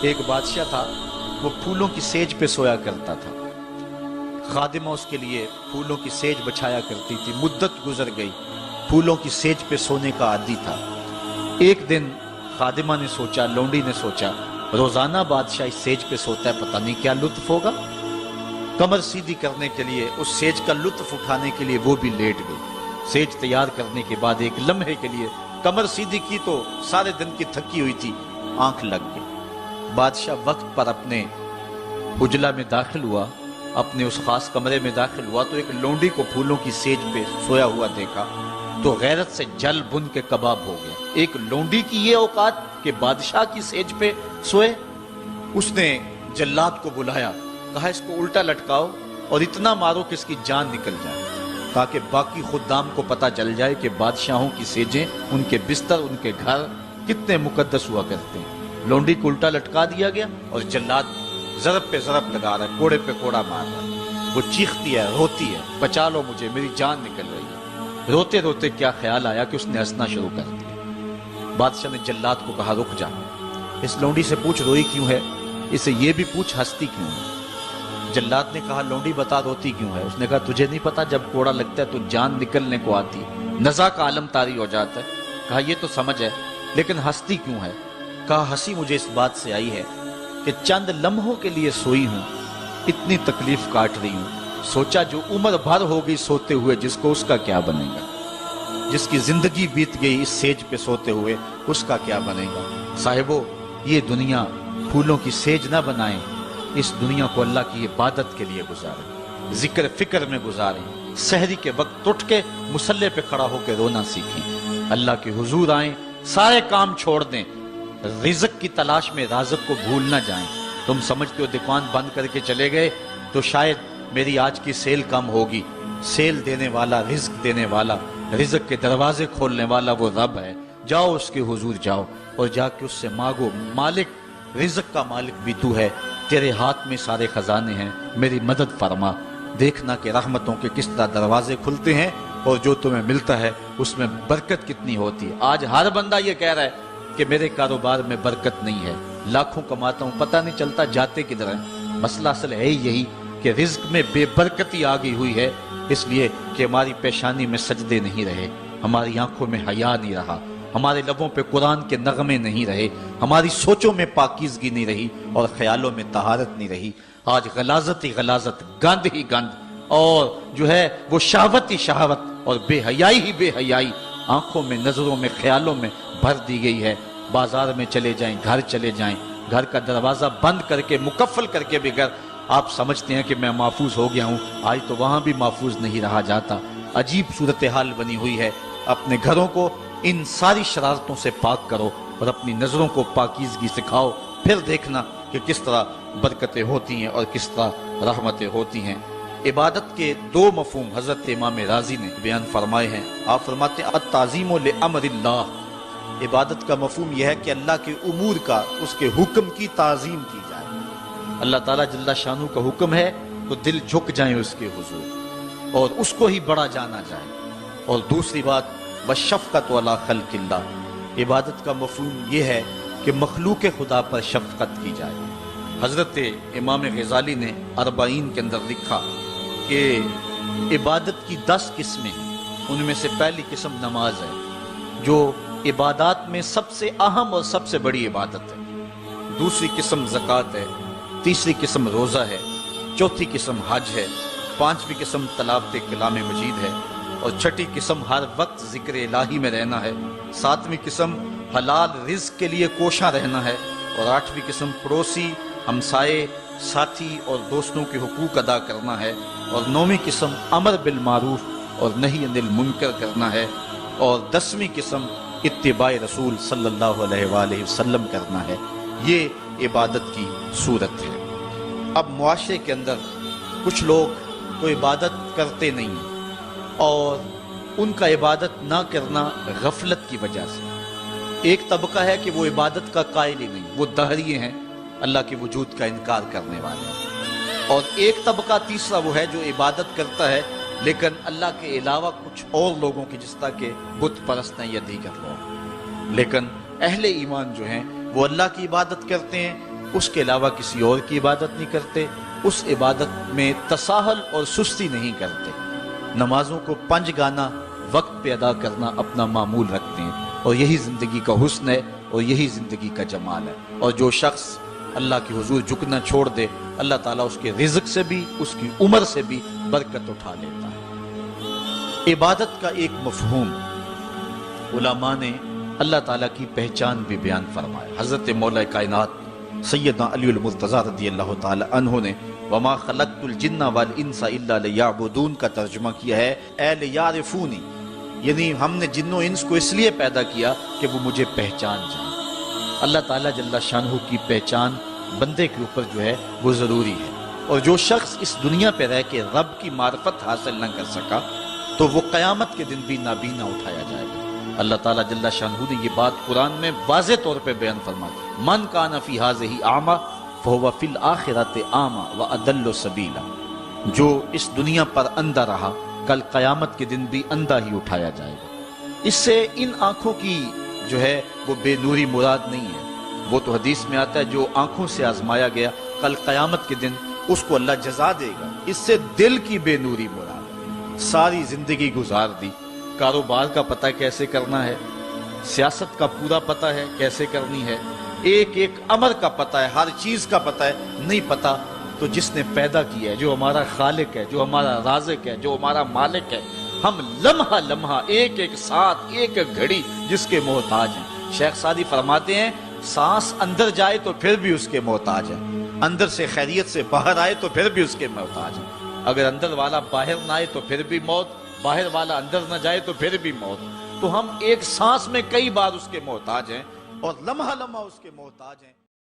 ایک بادشاہ تھا، وہ پھولوں کی سیج پہ سویا کرتا تھا، خادمہ اس کے لیے پھولوں کی سیج بچھایا کرتی تھی۔ مدت گزر گئی، پھولوں کی سیج پہ سونے کا عادی تھا۔ ایک دن خادمہ نے سوچا، لونڈی نے سوچا، روزانہ بادشاہ اس سیج پہ سوتا ہے، پتہ نہیں کیا لطف ہوگا۔ کمر سیدھی کرنے کے لیے، اس سیج کا لطف اٹھانے کے لیے وہ بھی لیٹ گئی۔ سیج تیار کرنے کے بعد ایک لمحے کے لیے کمر سیدھی کی تو سارے دن کی تھکی ہوئی تھی، آنکھ لگ گئی۔ بادشاہ وقت پر اپنے اجلا میں داخل ہوا، اپنے اس خاص کمرے میں داخل ہوا تو ایک لونڈی کو پھولوں کی سیج پہ سویا ہوا دیکھا تو غیرت سے جل بن کے کباب ہو گیا۔ ایک لونڈی کی یہ اوقات کہ بادشاہ کی سیج پہ سوئے۔ اس نے جلاد کو بلایا، کہا اس کو الٹا لٹکاؤ اور اتنا مارو کہ اس کی جان نکل جائے، تاکہ باقی خدام کو پتہ چل جائے کہ بادشاہوں کی سیجیں، ان کے بستر، ان کے گھر کتنے مقدس ہوا کرتے ہیں۔ لونڈی کو الٹا لٹکا دیا گیا اور جلاد ضرب پہ ضرب لگا رہا ہے، کوڑے پہ کوڑا مار رہا ہے۔ وہ چیختی ہے، روتی ہے، بچا لو مجھے، میری جان نکل رہی ہے۔ روتے روتے کیا خیال آیا کہ اس نے ہنسنا شروع کر دیا۔ بادشاہ نے جلاد کو کہا رک جا، اس لونڈی سے پوچھ روئی کیوں ہے، اسے یہ بھی پوچھ ہنستی کیوں ہے۔ جلاد نے کہا لونڈی بتا روتی کیوں ہے۔ اس نے کہا تجھے نہیں پتا جب کوڑا لگتا ہے تو جان نکلنے کو آتی ہے، نزا کا عالم طاری ہو جاتا ہے۔ کہا یہ تو سمجھ ہے، لیکن ہنستی کیوں ہے؟ کہا ہنسی مجھے اس بات سے آئی ہے کہ چند لمحوں کے لیے سوئی ہوں، اتنی تکلیف کاٹ رہی ہوں، سوچا جو عمر بھر ہوگی سوتے ہوئے جس کو، اس کا کیا بنے گا؟ جس کی زندگی بیت گئی اس سیج پہ سوتے ہوئے، اس کا کیا بنے گا؟ صاحبو، یہ دنیا پھولوں کی سیج نہ بنائیں، اس دنیا کو اللہ کی عبادت کے لیے گزاریں، ذکر فکر میں گزاریں، سحری کے وقت اٹھ کے مصلی پہ کھڑا ہو کے رونا سیکھیں، اللہ کے حضور آئیں، سارے کام چھوڑ دیں، رزق کی تلاش میں رازق کو بھول نہ جائیں۔ تم سمجھتے ہو دکان بند کر کے چلے گئے تو شاید میری آج کی سیل کم ہوگی۔ سیل دینے والا، رزق دینے والا، رزق کے دروازے کھولنے والا وہ رب ہے۔ جاؤ اس کے حضور جاؤ اور جا کے اس سے مانگو، مالک، رزق کا مالک بھی تو ہے، تیرے ہاتھ میں سارے خزانے ہیں، میری مدد فرما۔ دیکھنا کہ رحمتوں کے کس طرح دروازے کھلتے ہیں اور جو تمہیں ملتا ہے اس میں برکت کتنی ہوتی ہے۔ آج ہر بندہ یہ کہہ رہا ہے کہ میرے کاروبار میں برکت نہیں ہے، لاکھوں کماتا ہوں، پتہ نہیں چلتا جاتے کدھر ہیں۔ مسئلہ اصل ہے یہی کہ رزق میں بے برکتی آ گئی ہوئی ہے، اس لیے کہ ہماری پیشانی میں سجدے نہیں رہے، ہماری آنکھوں میں حیا نہیں رہا، ہمارے لبوں پہ قرآن کے نغمے نہیں رہے، ہماری سوچوں میں پاکیزگی نہیں رہی اور خیالوں میں طہارت نہیں رہی۔ آج غلاظت ہی غلاظت، گند ہی گند، اور جو ہے وہ شہوت ہی شہوت اور بے حیائی ہی بے حیائی آنکھوں میں، نظروں میں، خیالوں میں بھر دی گئی ہے۔ بازار میں چلے جائیں، گھر چلے جائیں، گھر کا دروازہ بند کر کے، مقفل کر کے بھی گھر آپ سمجھتے ہیں کہ میں محفوظ ہو گیا ہوں، آج تو وہاں بھی محفوظ نہیں رہا جاتا۔ عجیب صورتحال بنی ہوئی ہے۔ اپنے گھروں کو ان ساری شرارتوں سے پاک کرو اور اپنی نظروں کو پاکیزگی سکھاؤ، پھر دیکھنا کہ کس طرح برکتیں ہوتی ہیں اور کس طرح رحمتیں ہوتی ہیں۔ عبادت کے دو مفہوم حضرت امام راضی نے بیان فرمائے ہیں۔ آپ فرماتے ہیں التعظیم لامر اللہ، عبادت کا مفہوم یہ ہے کہ اللہ کے امور کا، اس کے حکم کی تعظیم کی جائے۔ اللہ تعالیٰ جل شانہ کا حکم ہے تو دل جھک جائیں اس کے حضور اور اس کو ہی بڑا جانا جائے۔ اور دوسری بات والشفقۃ علی خلق اللہ، عبادت کا مفہوم یہ ہے کہ مخلوق خدا پر شفقت کی جائے۔ حضرت امام غزالی نے اربعین کے اندر لکھا کہ عبادت کی 10 قسمیں ہیں، ان میں سے پہلی قسم نماز ہے جو عبادات میں سب سے اہم اور سب سے بڑی عبادت ہے۔ دوسری قسم زکوٰۃ ہے، تیسری قسم روزہ ہے، چوتھی قسم حج ہے، پانچویں قسم تلاوت کلام مجید ہے، اور چھٹی قسم ہر وقت ذکر الہی میں رہنا ہے، ساتویں قسم حلال رزق کے لیے کوشاں رہنا ہے، اور آٹھویں قسم پڑوسی، ہمسائے، ساتھی اور دوستوں کے حقوق ادا کرنا ہے، اور نویں قسم امر بالمعروف اور نہی عن المنکر کرنا ہے، اور 10ویں قسم اتباع رسول صلی اللہ علیہ وآلہ وسلم کرنا ہے۔ یہ عبادت کی صورت ہے۔ اب معاشرے کے اندر کچھ لوگ تو عبادت کرتے نہیں ہیں اور ان کا عبادت نہ کرنا غفلت کی وجہ سے۔ ایک طبقہ ہے کہ وہ عبادت کا قائل ہی نہیں، وہ دہریے ہیں، اللہ کے وجود کا انکار کرنے والے ہیں۔ اور ایک طبقہ تیسرا وہ ہے جو عبادت کرتا ہے لیکن اللہ کے علاوہ کچھ اور لوگوں کی، جس طرح کہ بت پرست ہیں یا دیگر لوگ۔ لیکن اہل ایمان جو ہیں وہ اللہ کی عبادت کرتے ہیں، اس کے علاوہ کسی اور کی عبادت نہیں کرتے، اس عبادت میں تساہل اور سستی نہیں کرتے، نمازوں کو 5 گانا وقت پہ ادا کرنا اپنا معمول رکھتے ہیں، اور یہی زندگی کا حسن ہے اور یہی زندگی کا جمال ہے۔ اور جو شخص اللہ کے حضور جھکنا چھوڑ دے، اللہ تعالیٰ اس کے رزق سے بھی، اس کی عمر سے بھی برکت اٹھا لیتا ہے۔ عبادت کا ایک مفہوم علماء نے اللہ تعالیٰ کی پہچان بھی بیان فرمایا۔ حضرت مولا کائنات سیدنا علی المرتضیٰ رضی اللہ تعالی عنہ نے وما خلقت الجن والانس الا لیعبدون کا ترجمہ کیا ہے اے لیعرفونی، یعنی ہم نے جن و انس کو اس لیے پیدا کیا کہ وہ مجھے پہچان جائیں۔ اللہ تعالیٰ جل شانہ کی پہچان بندے کے اوپر جو ہے وہ ضروری ہے، اور جو شخص اس دنیا پہ رہ کے رب کی معرفت حاصل نہ کر سکا تو وہ قیامت کے دن بھی نابینا اٹھایا جائے گا۔ اللہ تعالیٰ جل شانہ نے یہ بات قرآن میں واضح طور پہ بیان فرمائی، من کان فی ھذہ اعمی فہو فی الآخرۃ اعمی واضل سبیلا، جو اس دنیا پر اندھا رہا کل قیامت کے دن بھی اندھا ہی اٹھایا جائے گا۔ اس سے ان آنکھوں کی جو ہے وہ بے نوری مراد نہیں ہے، وہ تو حدیث میں آتا ہے جو آنکھوں سے آزمایا گیا کل قیامت کے دن اس کو اللہ جزا دے گا، اس سے دل کی بے نوری مراد ہے۔ ساری زندگی گزار دی، کاروبار کا پتہ کیسے کرنا ہے، سیاست کا پورا پتہ ہے کیسے کرنی ہے، ایک ایک امر کا پتہ ہے، ہر چیز کا پتہ ہے، نہیں پتہ تو جس نے پیدا کیا ہے، جو ہمارا خالق ہے، جو ہمارا رازق ہے، جو ہمارا مالک ہے، ہم لمحہ لمحہ ایک ایک ساتھ ایک ایک گھڑی جس کے محتاج ہیں۔ شیخ سعدی فرماتے ہیں سانس اندر جائے تو پھر بھی اس کے محتاج ہیں، اندر سے خیریت سے باہر آئے تو پھر بھی اس کے محتاج ہیں، اگر اندر والا باہر نہ آئے تو پھر بھی موت، باہر والا اندر نہ جائے تو پھر بھی موت۔ تو ہم ایک سانس میں کئی بار اس کے محتاج ہیں اور لمحہ لمحہ اس کے محتاج ہیں۔